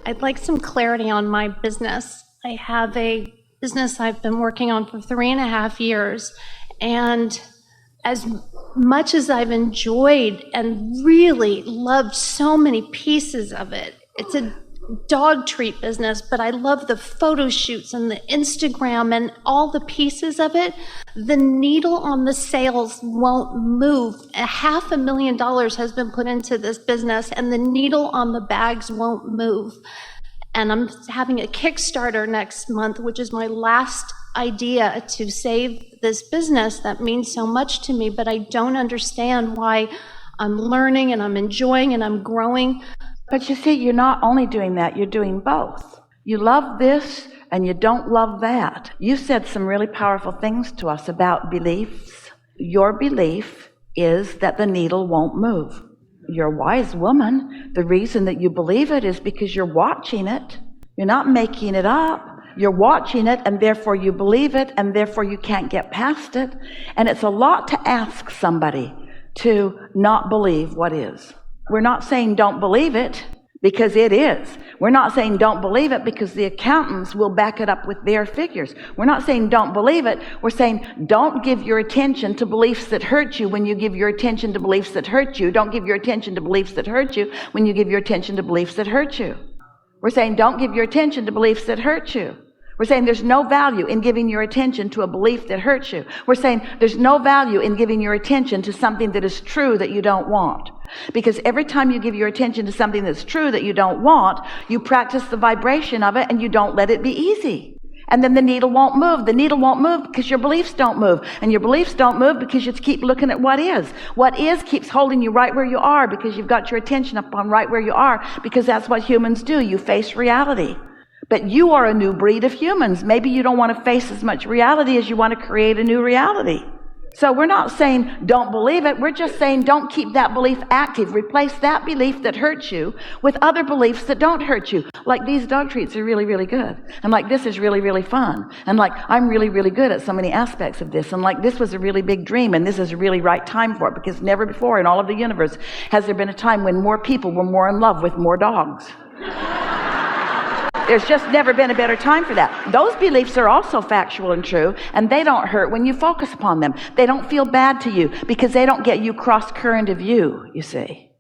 I'd like some clarity on my business. I have a business I've been working on for 3.5 years, and as much as I've enjoyed and really loved so many pieces of it, it's a dog treat business, but I love the photo shoots and the Instagram and all the pieces of it. The needle on the sales won't move. $500,000 has been put into this business, and the needle on the bags won't move. And I'm having a Kickstarter next month, which is my last idea to save this business that means so much to me, but I don't understand why I'm learning and I'm enjoying and I'm growing. But you see, you're not only doing that, you're doing both. You love this and you don't love that. You said some really powerful things to us about beliefs. Your belief is that the needle won't move. You're a wise woman. The reason that you believe it is because you're watching it. You're not making it up. You're watching it, and therefore you believe it, and therefore you can't get past it. And it's a lot to ask somebody to not believe what is. We're not saying don't believe it, because it is. We're not saying don't believe it because the accountants will back it up with their figures. We're not saying don't believe it. We're saying don't give your attention to beliefs that hurt you when you give your attention to beliefs that hurt you. Don't give your attention to beliefs that hurt you when you give your attention to beliefs that hurt you. We're saying don't give your attention to beliefs that hurt you. We're saying there's no value in giving your attention to a belief that hurts you. We're saying there's no value in giving your attention to something that is true that you don't want. Because every time you give your attention to something that's true that you don't want, you practice the vibration of it and you don't let it be easy. And then the needle won't move. The needle won't move because your beliefs don't move. And your beliefs don't move because you keep looking at what is. What is keeps holding you right where you are because you've got your attention upon right where you are, because that's what humans do. You face reality. But you are a new breed of humans. Maybe you don't want to face as much reality as you want to create a new reality. So we're not saying don't believe it. We're just saying don't keep that belief active. Replace that belief that hurts you with other beliefs that don't hurt you. Like these dog treats are really, really good. And like this is really, really fun. And like I'm really, really good at so many aspects of this. And like this was a really big dream, and this is a really right time for it, because never before in all of the universe has there been a time when more people were more in love with more dogs. There's just never been a better time for that. Those beliefs are also factual and true, and they don't hurt when you focus upon them. They don't feel bad to you because they don't get you cross current of you see.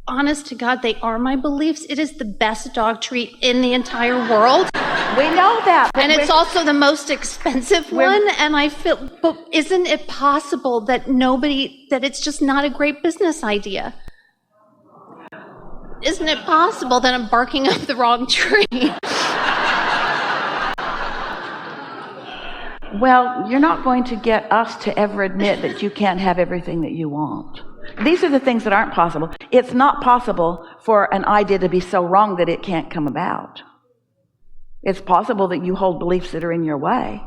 Honest to God, they are my beliefs. It is the best dog treat in the entire world. We know that. And it's also the most expensive one. And I feel, but isn't it possible that that it's just not a great business idea? Isn't it possible that I'm barking up the wrong tree? Well, you're not going to get us to ever admit that you can't have everything that you want. These are the things that aren't possible. It's not possible for an idea to be so wrong that it can't come about. It's possible that you hold beliefs that are in your way.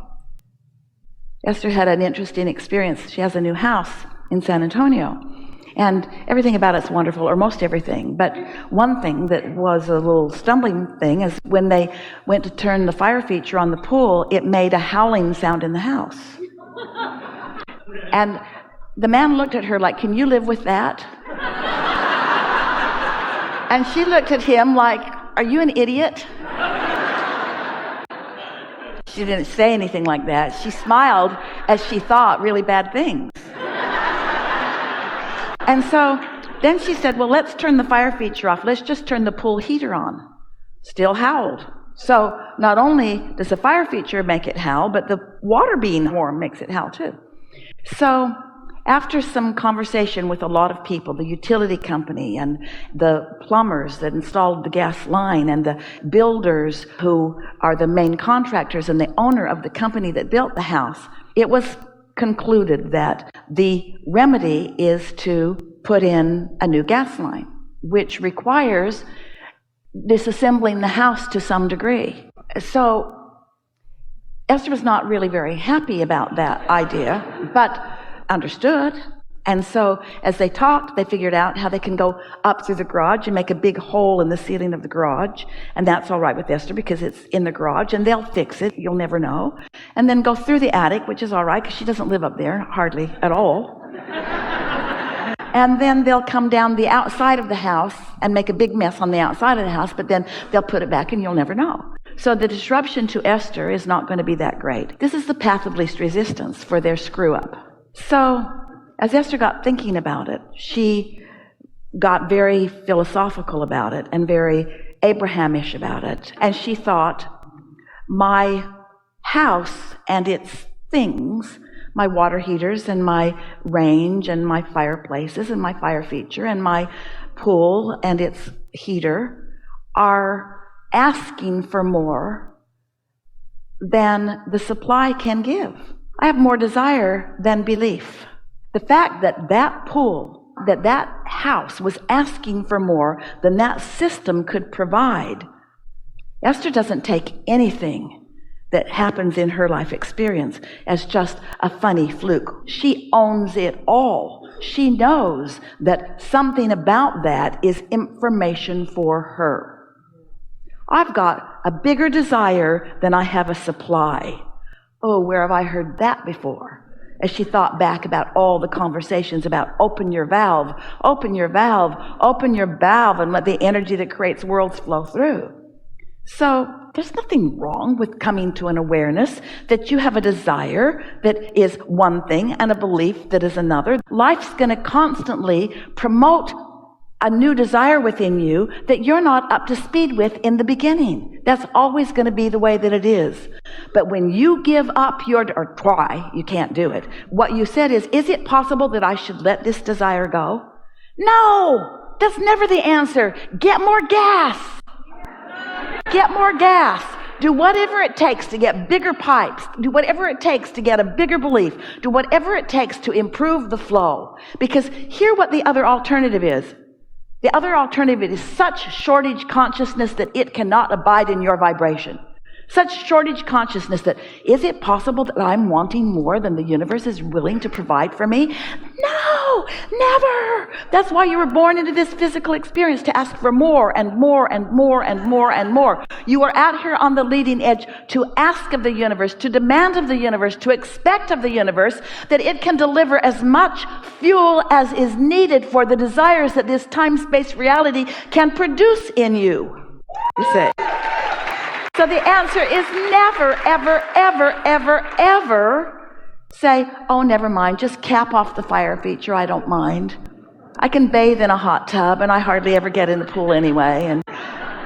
Esther had an interesting experience. She has a new house in San Antonio. And everything about it's wonderful, or most everything. But one thing that was a little stumbling thing is when they went to turn the fire feature on the pool, it made a howling sound in the house. And the man looked at her like, "Can you live with that?" And she looked at him like, "Are you an idiot?" She didn't say anything like that. She smiled as she thought really bad things. And so then she said, "Well, let's turn the fire feature off. Let's just turn the pool heater on." Still howled. So not only does the fire feature make it howl, but the water being warm makes it howl too. So after some conversation with a lot of people, the utility company and the plumbers that installed the gas line and the builders who are the main contractors and the owner of the company that built the house, it was concluded that the remedy is to put in a new gas line, which requires disassembling the house to some degree. So Esther was not really very happy about that idea, but understood. And so as they talked, they figured out how they can go up through the garage and make a big hole in the ceiling of the garage. And that's all right with Esther because it's in the garage and they'll fix it. You'll never know. And then go through the attic, which is all right because she doesn't live up there hardly at all. And then they'll come down the outside of the house and make a big mess on the outside of the house, but then they'll put it back and you'll never know. So the disruption to Esther is not going to be that great. This is the path of least resistance for their screw up. So as Esther got thinking about it, she got very philosophical about it and very Abrahamish about it. And she thought, my house and its things, my water heaters and my range and my fireplaces and my fire feature and my pool and its heater are asking for more than the supply can give. I have more desire than belief. The fact that that pool, that house was asking for more than that system could provide. Esther doesn't take anything that happens in her life experience as just a funny fluke. She owns it all. She knows that something about that is information for her. I've got a bigger desire than I have a supply. Oh, where have I heard that before? As she thought back about all the conversations about open your valve, open your valve, open your valve, and let the energy that creates worlds flow through. So there's nothing wrong with coming to an awareness that you have a desire that is one thing and a belief that is another. Life's going to constantly promote a new desire within you that you're not up to speed with in the beginning. That's always going to be the way that it is. But when you give up or try, you can't do it. What you said is it possible that I should let this desire go? No, that's never the answer. Get more gas. Get more gas. Do whatever it takes to get bigger pipes. Do whatever it takes to get a bigger belief. Do whatever it takes to improve the flow. Because here's what the other alternative is. The other alternative is such shortage consciousness that it cannot abide in your vibration. Such shortage consciousness that, is it possible that I'm wanting more than the universe is willing to provide for me? No, never. That's why you were born into this physical experience, to ask for more and more and more and more and more. You are out here on the leading edge to ask of the universe, to demand of the universe, to expect of the universe that it can deliver as much fuel as is needed for the desires that this time-space reality can produce in you. You say. So the answer is never, ever, ever, ever, ever say, oh, never mind, just cap off the fire feature, I don't mind. I can bathe in a hot tub, and I hardly ever get in the pool anyway. And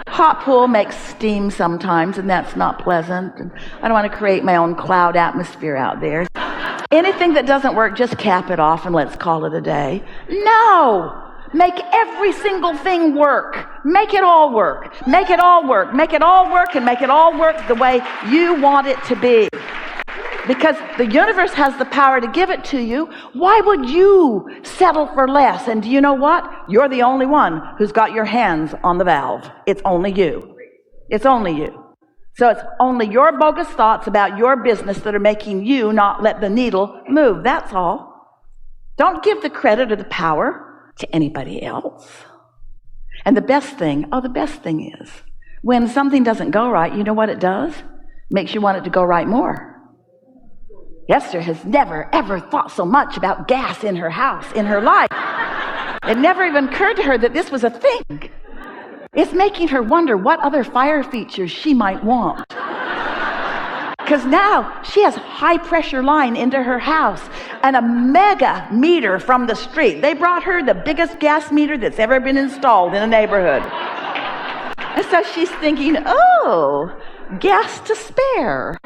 hot pool makes steam sometimes, and that's not pleasant. And I don't want to create my own cloud atmosphere out there. Anything that doesn't work, just cap it off and let's call it a day. No! Make every single thing work. Make it all work. Make it all work. Make it all work, and make it all work the way you want it to be. Because the universe has the power to give it to you. Why would you settle for less? And do you know what? You're the only one who's got your hands on the valve. It's only you. It's only you. So it's only your bogus thoughts about your business that are making you not let the needle move. That's all. Don't give the credit or the power to anybody else. And the best thing is, when something doesn't go right, you know what it does? Makes you want it to go right more. Esther has never, ever thought so much about gas in her house, in her life. It never even occurred to her that this was a thing. It's making her wonder what other fire features she might want. Because now she has high pressure line into her house and a mega meter from the street. They brought her the biggest gas meter that's ever been installed in a neighborhood. And so she's thinking, oh, gas to spare.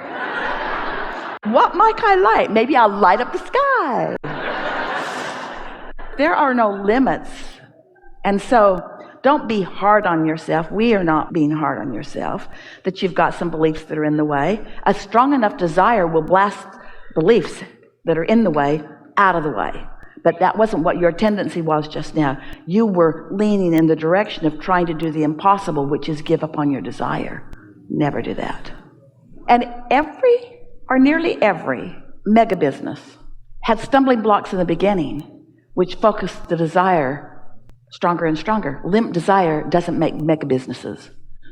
What might I light? Maybe I'll light up the sky. There are no limits. And so don't be hard on yourself. We are not being hard on yourself, that you've got some beliefs that are in the way. A strong enough desire will blast beliefs that are in the way out of the way. But that wasn't what your tendency was just now. You were leaning in the direction of trying to do the impossible, which is give up on your desire. Never do that. And every, or nearly every, mega business had stumbling blocks in the beginning, which focused the desire stronger and stronger. Limp desire doesn't make mega businesses.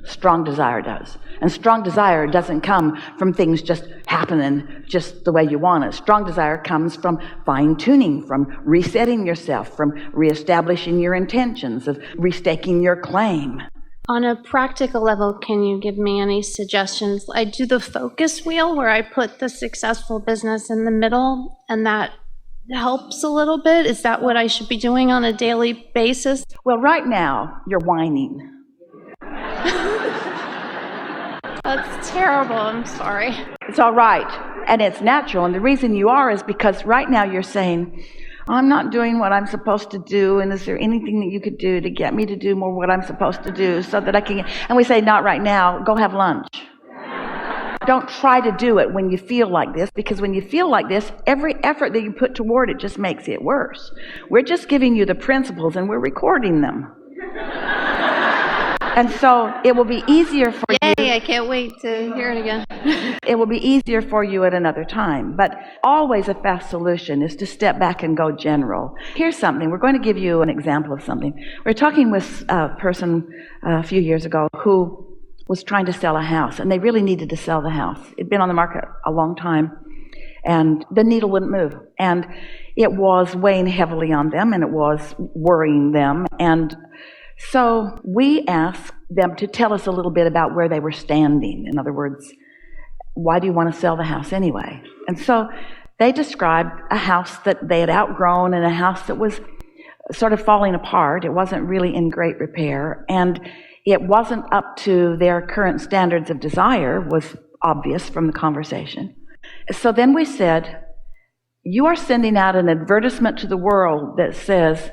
Strong desire does. And strong desire doesn't come from things just happening just the way you want it. Strong desire comes from fine-tuning, from resetting yourself, from reestablishing your intentions, of restaking your claim. On a practical level, can you give me any suggestions? I do the focus wheel where I put the successful business in the middle, and that helps a little bit. Is that what I should be doing on a daily basis? Well, right now, you're whining. That's terrible. I'm sorry. It's all right. And it's natural. And the reason you are is because right now you're saying, I'm not doing what I'm supposed to do, and is there anything that you could do to get me to do more what I'm supposed to do so that I can... And we say, not right now, go have lunch. Don't try to do it when you feel like this, because when you feel like this, every effort that you put toward it just makes it worse. We're just giving you the principles, and we're recording them. And so it will be easier for you. Yay, I can't wait to hear it again. It will be easier for you at another time. But always a fast solution is to step back and go general. Here's something. We're going to give you an example of something. We were talking with a person a few years ago who was trying to sell a house, and they really needed to sell the house. It'd been on the market a long time, and the needle wouldn't move. And it was weighing heavily on them, and it was worrying them. And so we asked them to tell us a little bit about where they were standing. In other words, why do you want to sell the house anyway? And so they described a house that they had outgrown and a house that was sort of falling apart. It wasn't really in great repair, and it wasn't up to their current standards of desire, was obvious from the conversation. So then we said, you are sending out an advertisement to the world that says,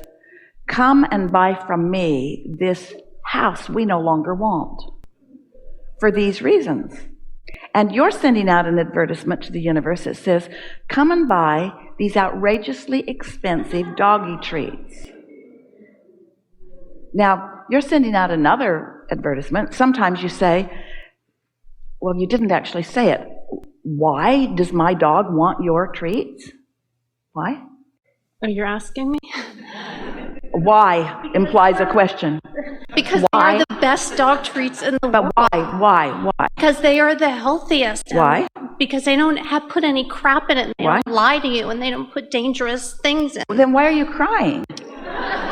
come and buy from me this house we no longer want for these reasons. And you're sending out an advertisement to the universe that says, come and buy these outrageously expensive doggy treats. Now, you're sending out another advertisement. Sometimes you say, well, you didn't actually say it. Why does my dog want your treats? Why? Oh, you're asking me? Why implies a question. Because Why? they are the best dog treats in the world. But why? Because they are the healthiest. Why? Because they don't put any crap in it. And they Why? don't lie to you, and they don't put dangerous things in. Then why are you crying?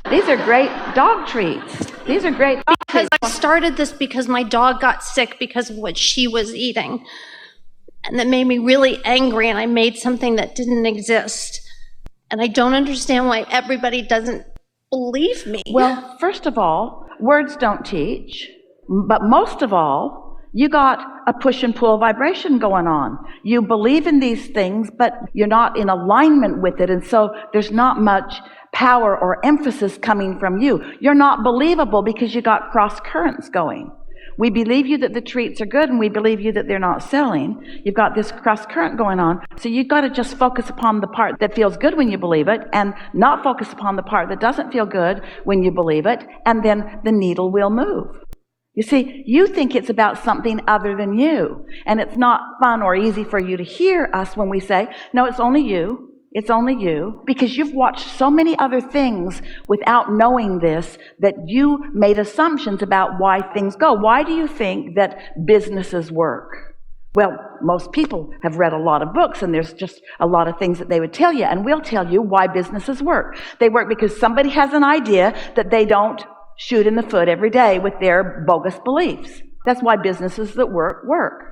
These are great dog treats. These are great dog Because treats. I started this because my dog got sick because of what she was eating. And that made me really angry, and I made something that didn't exist. And I don't understand why everybody doesn't believe me. Well, first of all, words don't teach. But most of all, you got a push and pull vibration going on. You believe in these things, but you're not in alignment with it. And so there's not much power or emphasis coming from you. You're not believable because you got cross currents going. We believe you that the treats are good, and we believe you that they're not selling. You've got this cross current going on. So you've got to just focus upon the part that feels good when you believe it, and not focus upon the part that doesn't feel good when you believe it, and then the needle will move. You see, you think it's about something other than you, and it's not fun or easy for you to hear us when we say, no, it's only you. It's only you, because you've watched so many other things without knowing this, that you made assumptions about why things go. Why do you think that businesses work? Well, most people have read a lot of books, and there's just a lot of things that they would tell you, and we'll tell you why businesses work. They work because somebody has an idea that they don't shoot in the foot every day with their bogus beliefs. That's why businesses that work.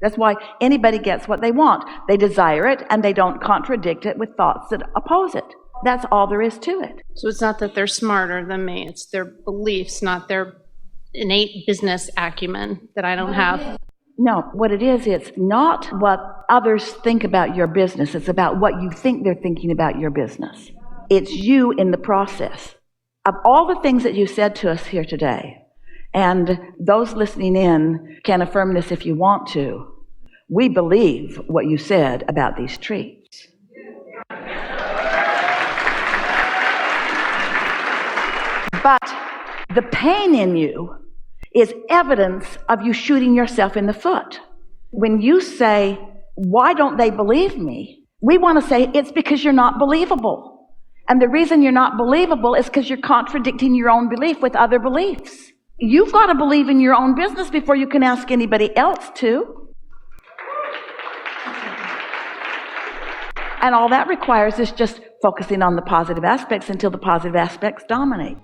That's why anybody gets what they want. They desire it, and they don't contradict it with thoughts that oppose it. That's all there is to it. So it's not that they're smarter than me. It's their beliefs, not their innate business acumen that I don't have. No, what it is, it's not what others think about your business. It's about what you think they're thinking about your business. It's you in the process. Of all the things that you said to us here today, and those listening in can affirm this if you want to, we believe what you said about these treats. But the pain in you is evidence of you shooting yourself in the foot. When you say, why don't they believe me? We want to say it's because you're not believable. And the reason you're not believable is because you're contradicting your own belief with other beliefs. You've got to believe in your own business before you can ask anybody else to. And all that requires is just focusing on the positive aspects until the positive aspects dominate.